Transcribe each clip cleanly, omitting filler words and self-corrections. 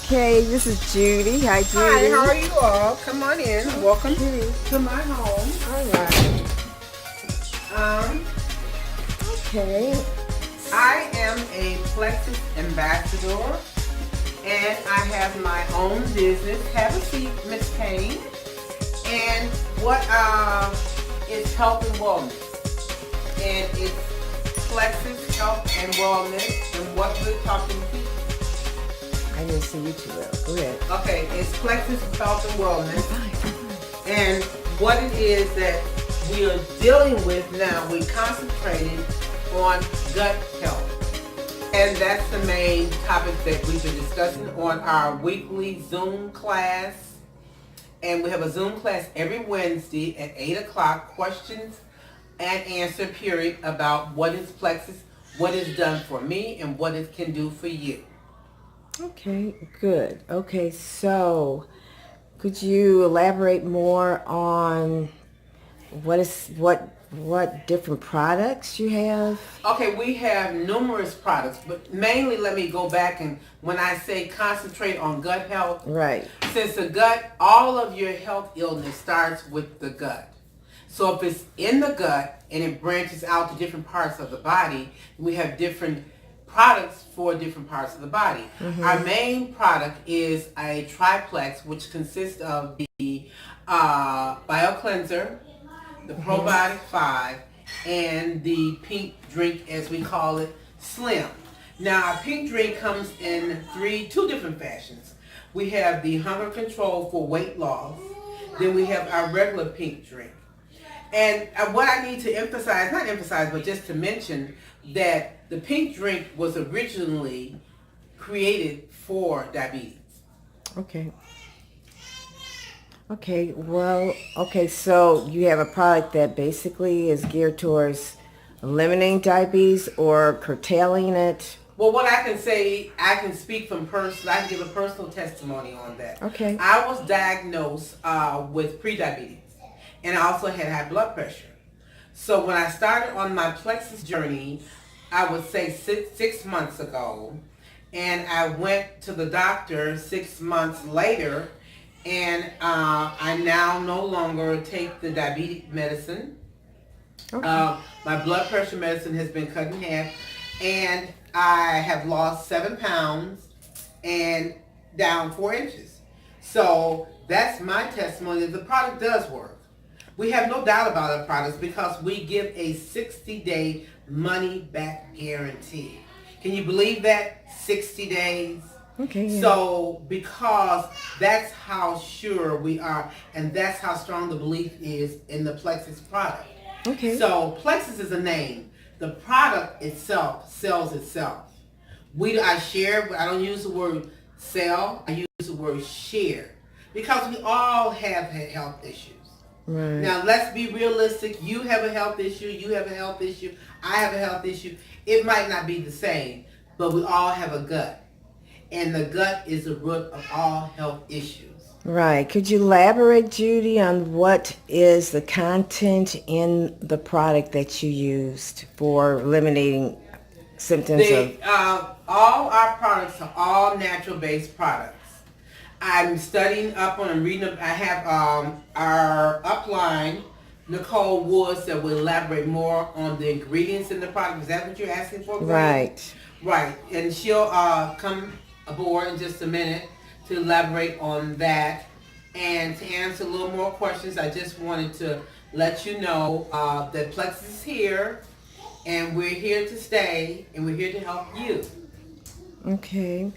Okay, this is Judy. Hi, Hi, how Judy. are you all? Come on in. Welcome Okay. to my home. All right. Um, Okay. I am a Plexus ambassador, and I have my own business. Have a seat, Miss Payne. And what is health and wellness? And it's Plexus Health and Wellness, and what we're talking to. I didn't see you too well. Go ahead. Okay, it's Plexus Health and Wellness. And what it is that we are dealing with now, we concentrated on gut health. And that's the main topic that we've been discussing on our weekly Zoom class. And we have a Zoom class every Wednesday at 8 o'clock, questions and answer period about what is Plexus, what is done for me, and what it can do for you. Okay, good. Okay, so could you elaborate more on what different products you have? Okay, we have numerous products, but mainly let me go back and when I say concentrate on gut health, Right. since the gut, all of your health illness starts with the gut. So if it's in the gut and it branches out to different parts of the body, we have different products for different parts of the body. Our main product is a triplex, which consists of the BioCleanser, the Probiotic 5, and the pink drink, as we call it, Slim. Now, our pink drink comes in two different fashions. We have the hunger control for weight loss. Then we have our regular pink drink. And what I need to emphasize, not emphasize, but just to mention that the pink drink was originally created for diabetes. Okay. Okay, well, okay, so you have a product that basically is geared towards eliminating diabetes or curtailing it. Well, what I can say, I can speak from personal, I can give a personal testimony on that. Okay. I was diagnosed with prediabetes, and I also had high blood pressure. So when I started on my Plexus journey, I would say six months ago, and I went to the doctor 6 months later, and I now no longer take the diabetic medicine. Okay. My blood pressure medicine has been cut in half, and I have lost 7 pounds and down 4 inches. So that's my testimony that the product does work. We have no doubt about our products because we give a 60-day money-back guarantee. Can you believe that? 60 days. Okay. Yeah. So because that's how sure we are, and that's how strong the belief is in the Plexus product. Okay. So Plexus is a name. The product itself sells itself. I don't use the word sell, I use the word share. Because we all have health issues. Right. Now let's be realistic. You have a health issue, you have a health issue, I have a health issue. It might not be the same, but we all have a gut. And the gut is the root of all health issues. Right. Could you elaborate, Judy, on what is the content in the product that you used for eliminating symptoms of... All our products are all natural-based products. I'm studying up on and reading up. I have our upline, Nicole Woods, that will elaborate more on the ingredients in the product. Is that what you're asking for, Gwen? Right. Right. And she'll come aboard in just a minute to elaborate on that. And to answer a little more questions, I just wanted to let you know that Plexus is here, and we're here to stay, and we're here to help you. Okay.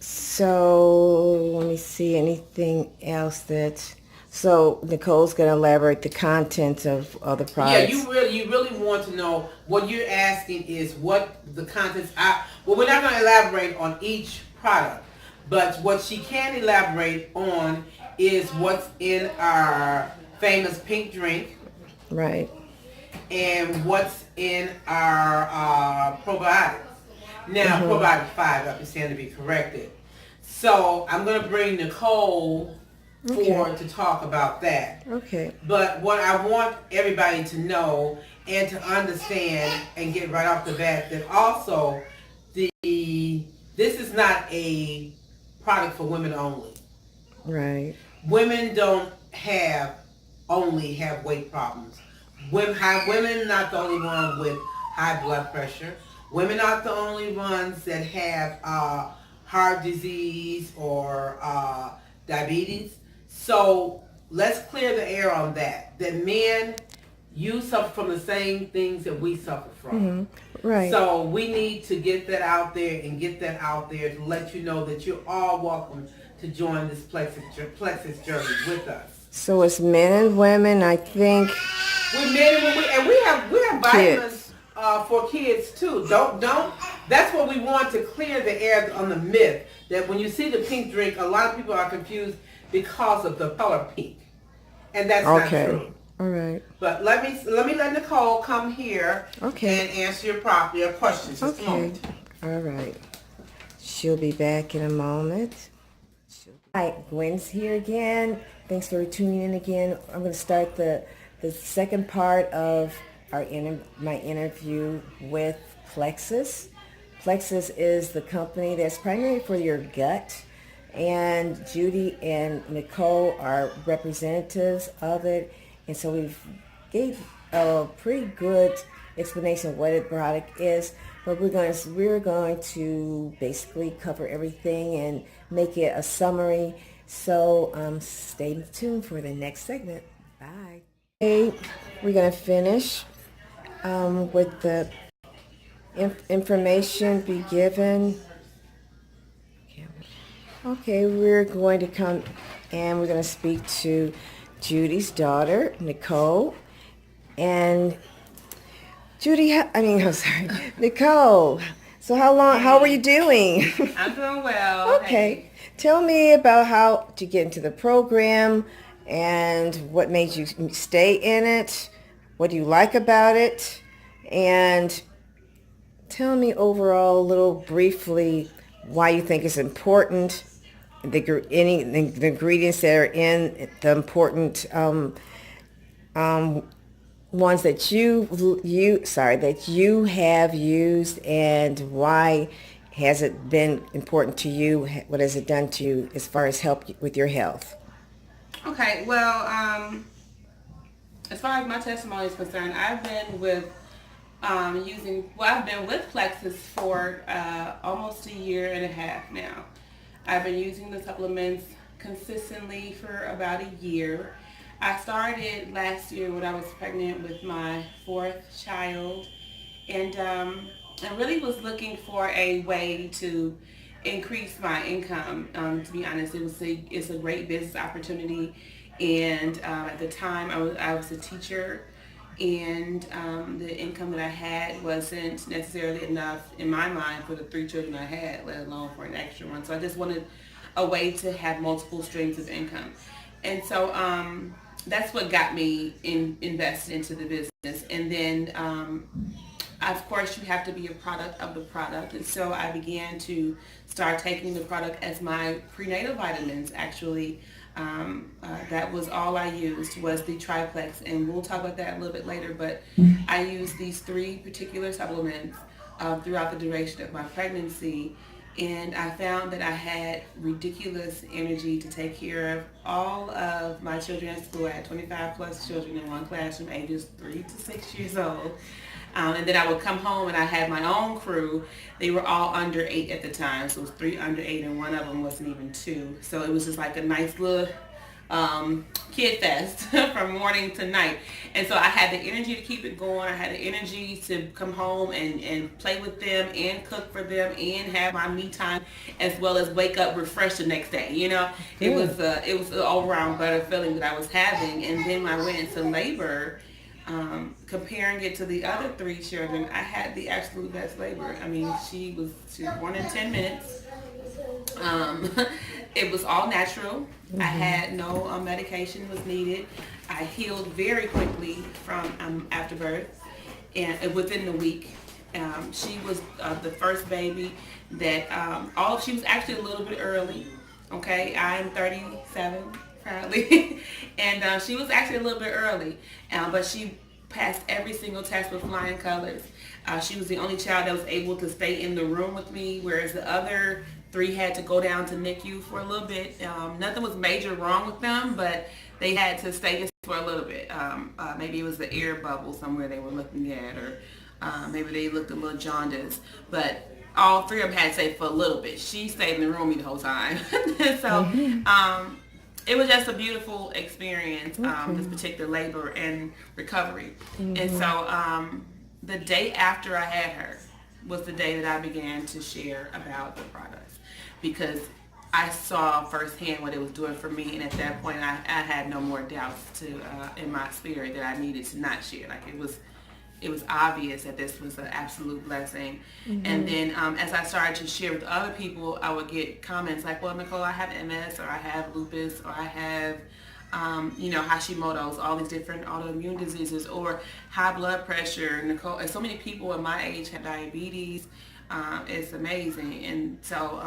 So let me see, anything else that... So Nicole's going to elaborate the content of the products. Yeah, you really want to know. What you're asking is what the contents are. Well, we're not going to elaborate on each product, but what she can elaborate on is what's in our famous pink drink. Right. And what's in our probiotics. Now, probiotic 5, I understand to be corrected. So I'm going to bring Nicole forward to talk about that. Okay. But what I want everybody to know and to understand and get right off the bat that also the this is not a product for women only. Right. Women don't only have weight problems. Women not the only one with high blood pressure. Women aren't the only ones that have heart disease or diabetes. So let's clear the air on that. That men, you suffer from the same things that we suffer from. Right. So we need to get that out there and get that out there to let you know that you're all welcome to join this Plexus journey with us. So it's men and women, I think. We're men and women, and we have vitamins for kids too. Don't. That's what we want to clear the air on the myth that when you see the pink drink, a lot of people are confused because of the color pink, and that's not true. All right. But let Nicole come here and answer your questions. Just a moment. All right. She'll be back in a moment. Hi, Gwen's here again. Thanks for tuning in again. I'm going to start the second part of my interview with Plexus. Plexus is the company that's primarily for your gut, and Judy and Nicole are representatives of it. And so we've gave a pretty good explanation of what a product is, but we're going to basically cover everything and make it a summary. So stay tuned for the next segment. Bye. Okay, we're going to finish with the information be given. Okay, we're going to come and we're going to speak to Judy's daughter, Nicole. And Nicole. So how were you doing? I'm doing well. Okay. Hey. Tell me about how to get into the program and what made you stay in it. What do you like about it? And tell me overall a little briefly why you think it's important, the ingredients that are in the important ones that you have used, and why has it been important to you? What has it done to you as far as help with your health? Okay, well, as far as my testimony is concerned, I've been with Plexus for almost a year and a half now. I've been using the supplements consistently for about a year. I started last year when I was pregnant with my fourth child, and I really was looking for a way to increase my income. To be honest, it's a great business opportunity, and at the time I was a teacher, and the income that I had wasn't necessarily enough in my mind for the 3 children I had, let alone for an extra one. So I just wanted a way to have multiple streams of income, and so that's what got me invested into the business. And then of course you have to be a product of the product, and so I began to start taking the product as my prenatal vitamins. Actually, that was all I used was the triplex, and we'll talk about that a little bit later, but I used these 3 particular supplements throughout the duration of my pregnancy, and I found that I had ridiculous energy to take care of all of my children at school. I had 25 plus children in one classroom, ages 3 to 6 years old. And then I would come home and I had my own crew. They were all under 8 at the time. So it was 3 under 8 and one of them wasn't even 2. So it was just like a nice little kid fest from morning to night. And so I had the energy to keep it going. I had the energy to come home and play with them and cook for them and have my me time, as well as wake up refreshed the next day. You know, it was an all around better feeling that I was having. And then when I went into labor, comparing it to the other 3 children, I had the absolute best labor. I mean, she was born in 10 minutes. It was all natural. I had no medication was needed. I healed very quickly from after birth, and within the week. She was the first baby that she was actually a little bit early. Okay, I'm 37 currently, and she was actually a little bit early, but she passed every single test with flying colors. She was the only child that was able to stay in the room with me, whereas the other 3 had to go down to NICU for a little bit. Nothing was major wrong with them, but they had to stay just for a little bit. Maybe it was the air bubble somewhere they were looking at, or maybe they looked a little jaundiced. But all 3 of them had to stay for a little bit. She stayed in the room the whole time. So it was just a beautiful experience, this particular labor and recovery. And so the day after I had her was the day that I began to share about the products, because I saw firsthand what it was doing for me, and at that point I had no more doubts in my spirit that I needed to not share. Like it was obvious that this was an absolute blessing. And then as I started to share with other people, I would get comments like, well, Nicole, I have MS, or I have lupus, or I have Hashimoto's, all these different autoimmune diseases, or high blood pressure. Nicole, and so many people at my age have diabetes. It's amazing. And so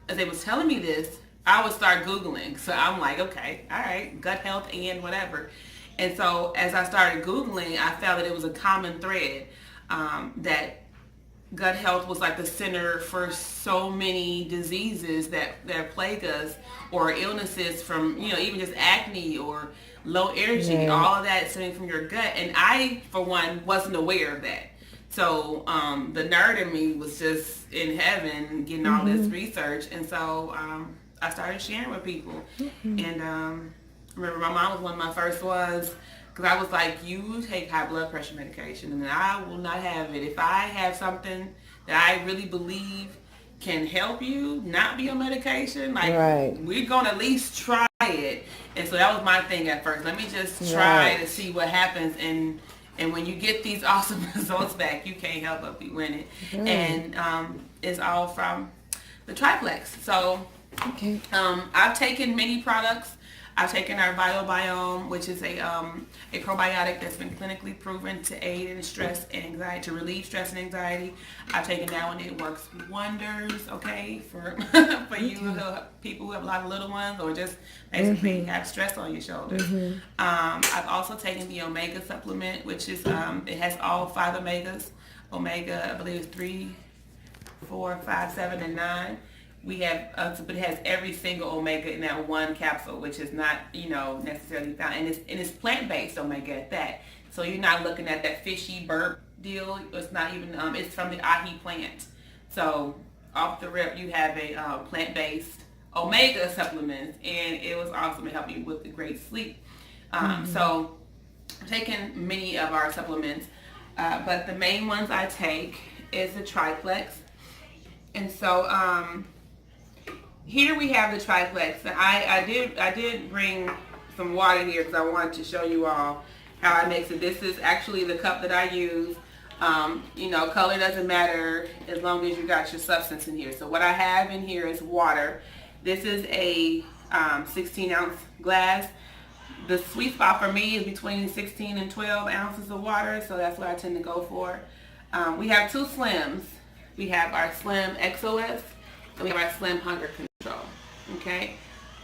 as they was telling me this, I would start Googling. So I'm like, okay, all right, gut health and whatever. And so as I started Googling, I found that it was a common thread, that gut health was like the center for so many diseases that plague us, or illnesses from, even just acne or low energy, all of that stemming from your gut. And I, for one, wasn't aware of that. So the nerd in me was just in heaven getting all this research. And so I started sharing with people. And I remember my mom was one of my first ones, because I was like, you take high blood pressure medication and I will not have it. If I have something that I really believe can help you not be on medication, like we're going to at least try it. And so that was my thing at first. Let me just try to see what happens. And when you get these awesome results back, you can't help but be winning. And it's all from the triplex. So I've taken many products. I've taken our Vital Biome, which is a probiotic that's been clinically proven to aid in stress and anxiety, to relieve stress and anxiety. I've taken that one. It works wonders, for you, people who have a lot of little ones, or just basically have stress on your shoulders. I've also taken the Omega supplement, which is, it has all 5 omegas. Omega, I believe, is 3, 4, 5, 7, and 9. We have, but it has every single omega in that one capsule, which is not, necessarily found, and it's plant-based omega at that. So you're not looking at that fishy burp deal. It's not even, it's from the ahi plant. So off the rip, you have a plant-based omega supplement, and it was awesome to help you with the great sleep. So I'm taking many of our supplements, but the main ones I take is the triplex. And so here we have the triplex. I did bring some water here because I wanted to show you all how I mix it. This is actually the cup that I use. Color doesn't matter as long as you got your substance in here. So what I have in here is water. This is a 16-ounce glass. The sweet spot for me is between 16 and 12 ounces of water, so that's what I tend to go for. We have 2 Slims. We have our Slim XOS, and we have our Slim Hunger Control. Okay,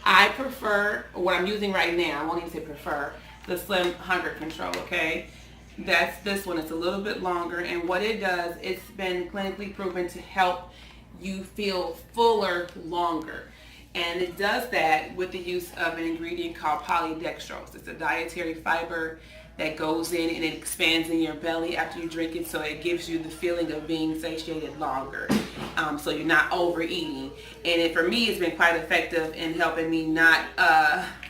I prefer what I'm using right now. I won't even say prefer, the Slim Hunger Control. Okay, that's this one. It's a little bit longer, and what it does, it's been clinically proven to help you feel fuller longer. And it does that with the use of an ingredient called polydextrose. It's a dietary fiber that goes in and it expands in your belly after you drink it, so it gives you the feeling of being satiated longer, so you're not overeating. And for me, it's been quite effective in helping me not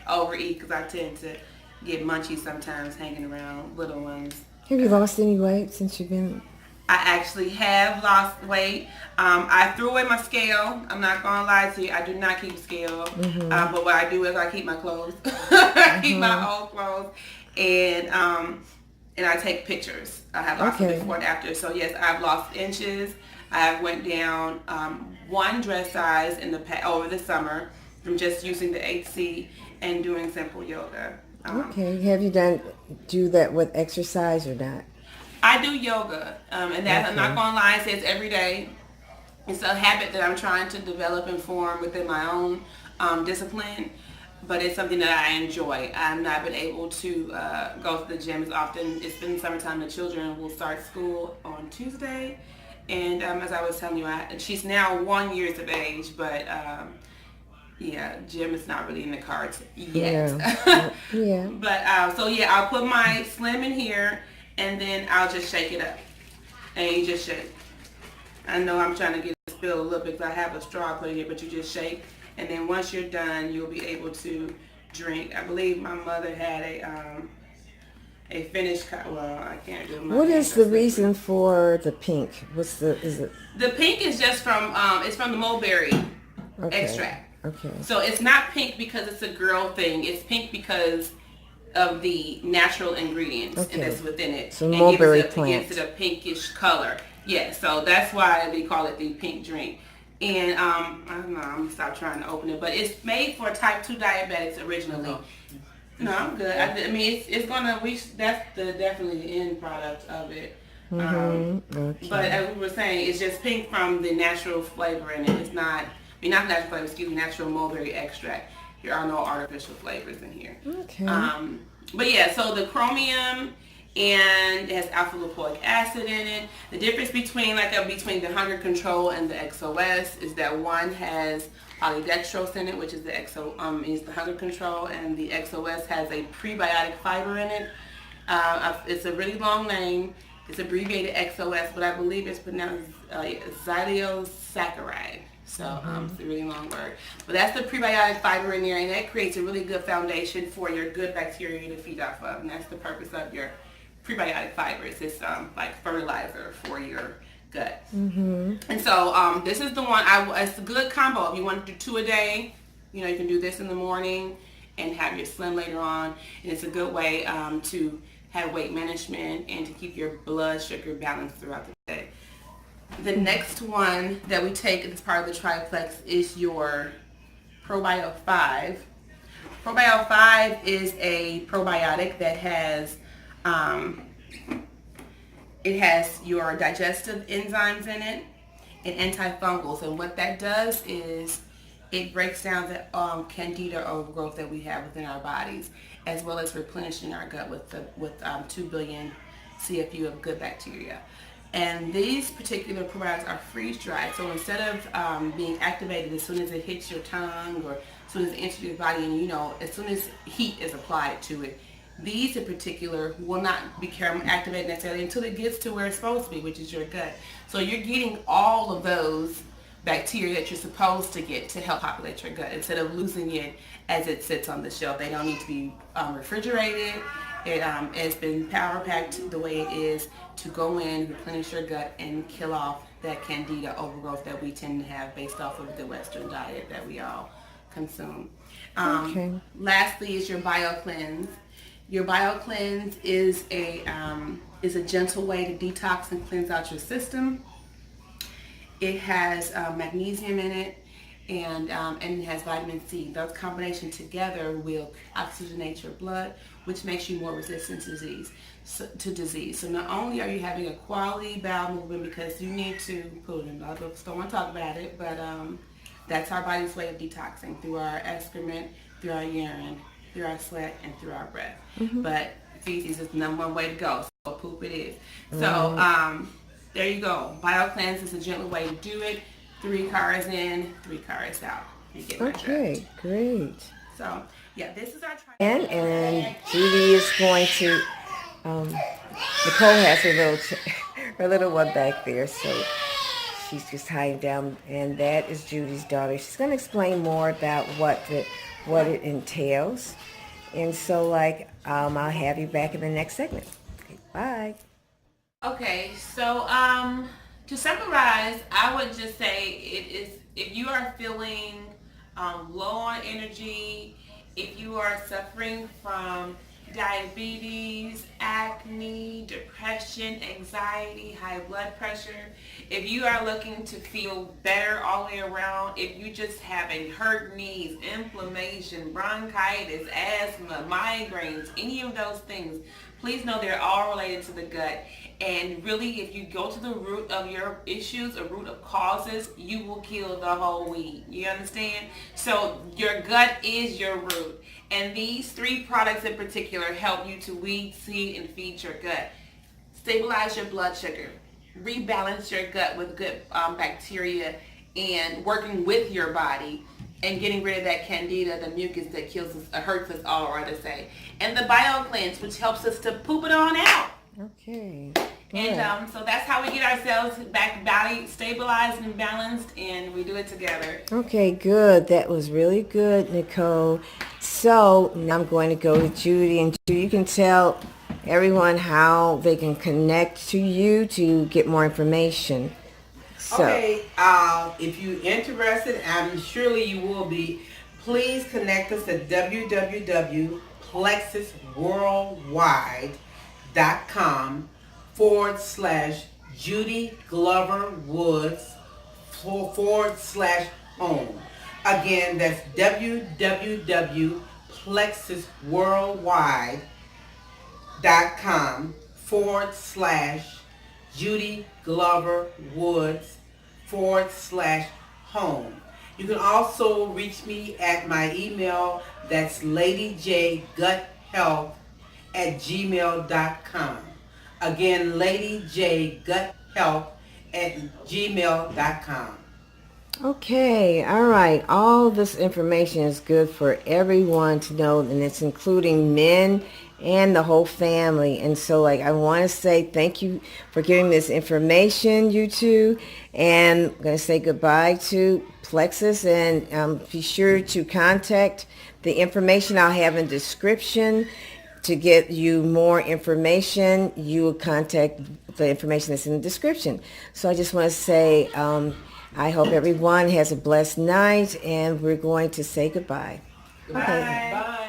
overeat, because I tend to get munchies sometimes hanging around little ones. Have you lost any weight since you've been? I actually have lost weight. I threw away my scale. I'm not going to lie to you. I do not keep a scale. But what I do is I keep my clothes. I keep my old clothes. And I take pictures. I have lots of before and after. So yes, I've lost inches. I went down 1 dress size over the summer from just using the HC and doing simple yoga. Have you do that with exercise or not? I do yoga, and that I'm not going to lie, it's every day. It's a habit that I'm trying to develop and form within my own discipline. but it's something that I enjoy. I've not been able to go to the gym as often. It's been summertime. The children will start school on Tuesday, and as I was telling you, she's now 1 year of age, but yeah, gym is not really in the cards yet. Yeah. Yeah. But so yeah, I'll put my Slim in here, and then I'll just shake it up, and you just shake. I know I'm trying to get it spilled a little bit because I have a straw put in here, but you just shake, and then once you're done, you'll be able to drink. I believe my mother had a finished. Well, I can't do. What is the reason for the pink? Is it? The pink is just from it's from the mulberry extract. Okay. So it's not pink because it's a girl thing. It's pink because of the natural ingredients that's within it. So mulberry plant. It gives it a pinkish color. Yeah, so that's why they call it the pink drink. And I don't know, I'm gonna stop trying to open it, but it's made for type 2 diabetics originally. No, I'm good. I mean, it's gonna reach. That's definitely the end product of it. Okay. But as we were saying, it's just pink from the natural flavor in it. It's not. I mean, not natural flavor. Excuse me, natural mulberry extract. There are no artificial flavors in here. Okay. But yeah, so the chromium and it has alpha lipoic acid in it. The difference between between the hunger control and the XOS is that one has polydextrose in it, which is the is the hunger control, and the XOS has a prebiotic fiber in it. It's a really long name. It's abbreviated XOS, but I believe it's pronounced xyliosaccharide. So it's a really long word. But that's the prebiotic fiber in there, and that creates a really good foundation for your good bacteria to feed off of. And that's the purpose of your prebiotic fibers. It's like fertilizer for your gut. And so this is the one. It's a good combo. If you want to do 2 a day, you can do this in the morning and have your Slim later on. And it's a good way to have weight management and to keep your blood sugar balanced throughout the day. The next one that we take as part of the triplex is your Probio 5. Probio 5 is a probiotic that has it has your digestive enzymes in it and antifungals, and what that does is it breaks down the candida overgrowth that we have within our bodies, as well as replenishing our gut with 2 billion CFU of good bacteria. And these particular probiotics are freeze-dried, so instead of being activated as soon as it hits your tongue or as soon as it enters your body, and as soon as heat is applied to it, these in particular will not become activated necessarily until it gets to where it's supposed to be, which is your gut. So you're getting all of those bacteria that you're supposed to get to help populate your gut instead of losing it as it sits on the shelf. They don't need to be refrigerated. It's been power packed the way it is to go in, replenish your gut, and kill off that candida overgrowth that we tend to have based off of the Western diet that we all consume. Lastly is your BioCleanse. Your BioCleanse is a gentle way to detox and cleanse out your system. It has magnesium in it, and it has vitamin C. Those combination together will oxygenate your blood, which makes you more resistant to disease. So not only are you having a quality bowel movement, because you need to put it in, I just don't want to talk about it, but that's our body's way of detoxing through our excrement, through our urine, through our sweat, and through our breath. But feces is the number one way to go, so poop it is. So there you go. BioCleanse is a gentle way to do it. 3 cars in, 3 cars out. You get my drift. Great. So yeah, this is our try. And Judy is going to. Nicole has her little one back there, so she's just hiding down, and that is Judy's daughter. She's going to explain more about what it entails, and so I'll have you back in the next segment. Okay, bye. Okay, so to summarize, I would just say it is if you are feeling low on energy, if you are suffering from diabetes, acne, depression, anxiety, high blood pressure. If you are looking to feel better all the way around, if you just having hurt knees, inflammation, bronchitis, asthma, migraines, any of those things, please know they're all related to the gut. And really, if you go to the root of your issues, a root of causes, you will kill the whole weed. You understand? So your gut is your root. And these 3 products in particular help you to weed, seed, and feed your gut. Stabilize your blood sugar. Rebalance your gut with good bacteria and working with your body and getting rid of that candida, the mucus that kills us, hurts us all, rather say. And the bio cleanse, which helps us to poop it on out. Okay. And so that's how we get ourselves back body stabilized and balanced, and we do it together. Okay, good. That was really good, Nicole. So now I'm going to go to Judy, and Judy, you can tell everyone how they can connect to you to get more information. So, Okay, if you're interested, I'm surely you will be, please connect us at www.plexusworldwide.com/Judy Glover Woods /home. Again, that's www.plexusworldwide.com/Judy Glover Woods /home. You can also reach me at my email, that's ladyjguthealth@gmail.com. Again, ladyjguthealth@gmail.com. okay, all right. All this information is good for everyone to know, and it's including men and the whole family. And so, like, I want to say thank you for giving this information, you two. And I'm going to say goodbye to Plexus, and be sure to contact the information I'll have in the description. To get you more information, you will contact the information that's in the description. So I just want to say I hope everyone has a blessed night, and we're going to say goodbye. Bye. Bye.